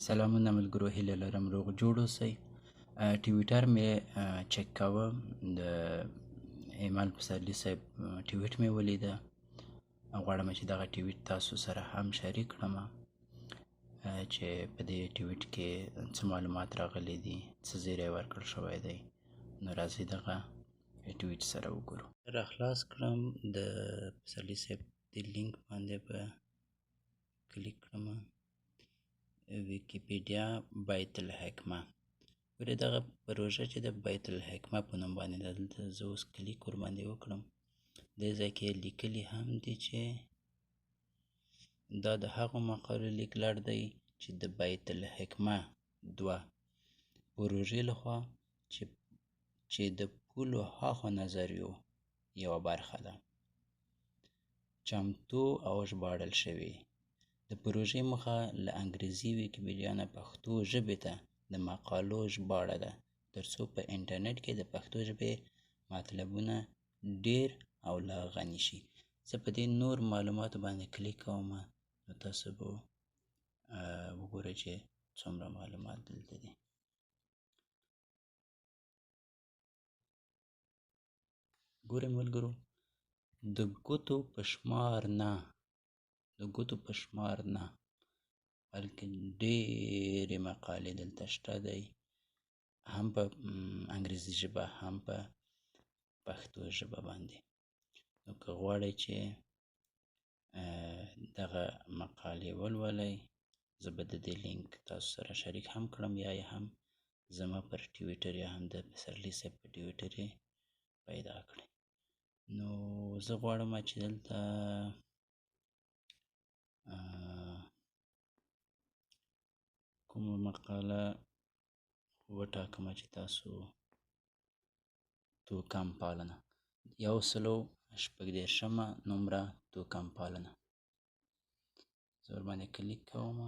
سلامونه ملګرو، هیله لرم روغ جوړ اوسئ. ټویټر مې چک کاوه، د ایمان پسرلي صاحب ټویټ مې ولیده. غواړم چې دغه ټویټ تاسو سره هم شریک کړم، چې په دې ټویټ کې څه معلومات راغلي دي، څه زیری ورکړل شوی دی. نو راځئ دغه ټویټ سره وګورو. را خلاص کړم، د پسرلي صاحب د لینک باندې به کلیک کړم. ویکیپیډیا بیت الحکمه. ګورئ دغه پروژه چې د بیت الحکمه په نوم باندې ده، دلته زه اوس کلیک ورباندې وکړم. دې ځای کې لیکلي هم دي چې دا د هغو مقالو لیکلړ دی چې د بیت الحکمه 2 پروژې لخوا چې د پولو هاخوا نظریو یوه برخه ده، چمتو او ژباړل شوې. د پروژې موخه له انګریزي ویکیپیډیا نه پښتو ژبې ته د مقالو ژباړه ده، ترڅو په انټرنیټ کې د پښتو ژبې مطلبونه ډېر او لا غني شي. زه په دې نور معلوماتو باندې کلیک کوم، نو تاسو به وګورئ چې څومره معلومات دلته دي. ګورئ ملګرو، د ګوتو په شمار نه بلکې ډېرې مقالې دلته شته دی، هم په انګریزي ژبه هم په پښتو ژبه باندې. نو که غواړئ چې دغه مقالې ولولئ، زه به د دې لینک تاسو سره شریک هم کړم، یا یې هم زما پر ټویټر یا هم د پسرلي صاحب په ټویټر یې پیدا کړئ. نو زه غواړم چې دلته کومه مقاله وټاکم چې تاسو توکم پالنه 146 نمره توکم پالنه. زه ورباندې کلیک کوم،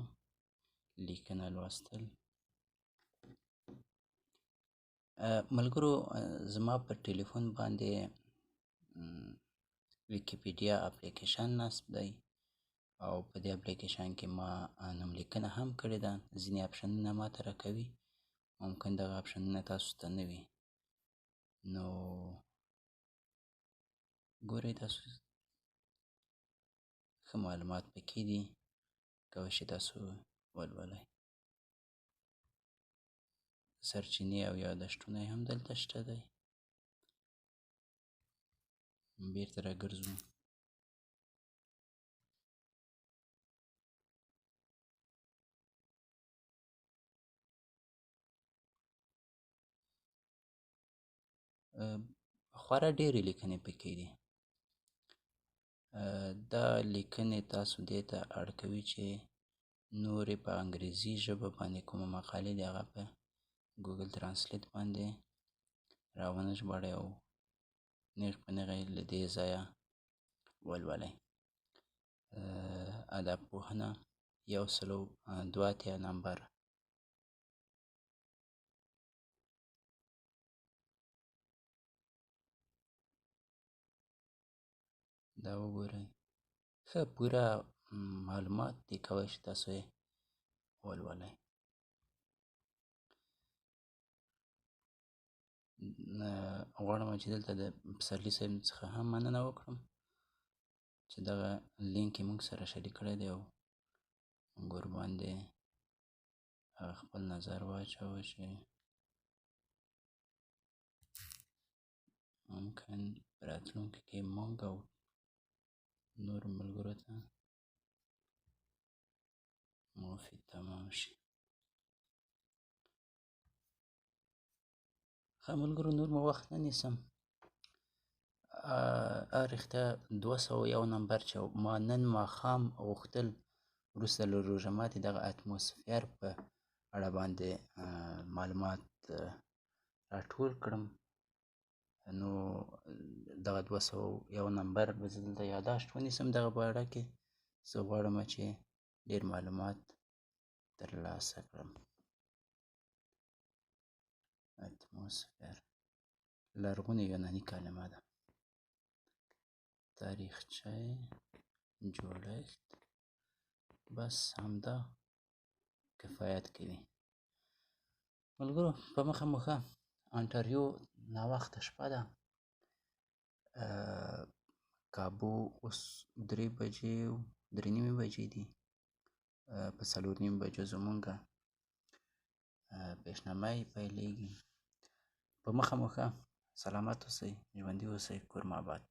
لیکنه لوستل. ملګرو، زما پر ټلیفون باندې ویکیپیډیا اپلیکیشن نصب دی، او په دې اپلیکیشن کې ما نوملیکنه هم کړې ده. ځینې اپشنونه ما ته راکوي، ممکن دغه اپشنونه تاسو ته نه وي. نو ګورئ، تاسو ښه معلومات پکې دي، کولی شئ تاسو ولولئ. سرچینې او یادښتونه یې هم دلته شته دی. بیرته راګرځو. خورا ډېرې لیکنې پکې دي. دا لیکنې تاسو دې ته اړ کوي چې نورې په انګریزي ژبه باندې کومه مقالې دي، هغه په ګوګل ترانسلیت باندې راونه ژباړئ او نیغ په نیغه یې له دې ځایه ولولئ. ادب پوهنه 182 نمبر. دا وګورئ، ښه پوره معلومات دي، کولی شئ تاسو یې ولولئ. غواړم چې دلته د پسرلي صاحب څخه هم مننه وکړم چې دغه لینک یې موږ سره شریک کړی دی، او موږ ورباندې خپل نظر واچوه چې ممکن په راتلونکي کې موږ او نورو ملګرو ته مفید تمام شي. ښه ملګرو، نور مو وخت نه نیسم. رښتیا 201 نمبر چې ما نن ماښام غوښتل وروسته له روژه ماتي دغه اتموسفیر په اړه باندې معلومات راټول کړم، نو دغه 201 نمبر به زه دلته یاداشت ونیسم دغه په اړه کې. زه غواړم چې ډېر معلومات ترلاسه کړم. اتموسفیر لرغونې یوناني کلمه ده. تاریخچه جوړښت، بس همدا کفایت کوي. ملګرو په مخه مو ښه، انټاریو ناوخته شپه ده. کابو اوس 3:30 بجې دي. په 4:30 بجو زمونږه پیشنمای پیلیږي. په مخه مو ښه، سلامت اوسئ، ژوندي اوسئ، کور مو اباد.